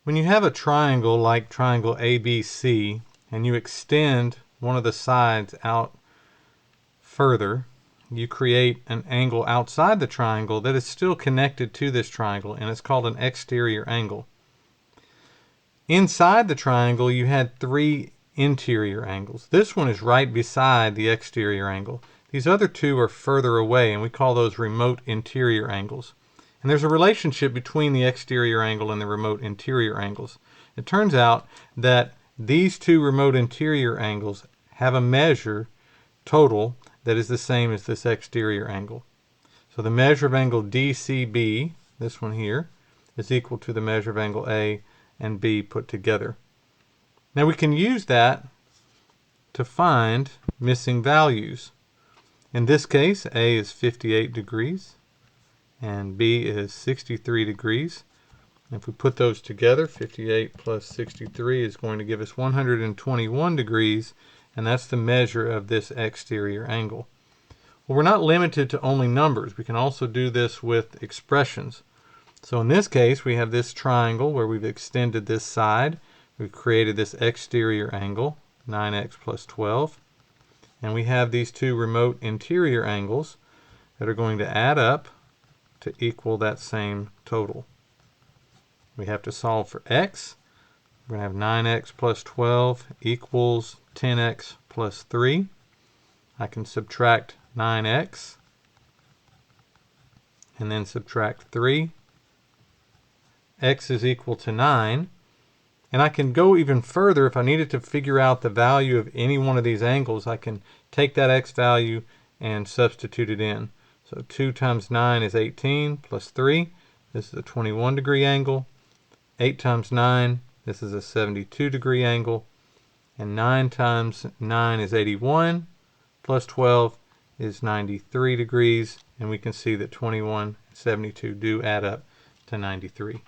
When you have a triangle like triangle ABC and you extend one of the sides out further, you create an angle outside the triangle that is still connected to this triangle, and it's called an exterior angle. Inside the triangle, you had 3 interior angles. This one is right beside the exterior angle. These other 2 are further away, and we call those remote interior angles. And there's a relationship between the exterior angle and the remote interior angles. It turns out that these 2 remote interior angles have a measure total that is the same as this exterior angle. So the measure of angle DCB, this one here, is equal to the measure of angle A and B put together. Now we can use that to find missing values. In this case, A is 58 degrees and B is 63 degrees. If we put those together, 58 plus 63 is going to give us 121 degrees, and that's the measure of this exterior angle. Well, we're not limited to only numbers. We can also do this with expressions. So in this case, we have this triangle where we've extended this side. We've created this exterior angle, 9x plus 12. And we have these 2 remote interior angles that are going to add up to equal that same total. We have to solve for x. We're going to have 9x plus 12 equals 10x plus 3. I can subtract 9x and then subtract 3. X is equal to 9. And I can go even further. If I needed to figure out the value of any one of these angles, I can take that x value and substitute it in. So 2 times 9 is 18 plus 3. This is a 21 degree angle. 8 times 9, this is a 72 degree angle. And 9 times 9 is 81 plus 12 is 93 degrees. And we can see that 21 and 72 do add up to 93.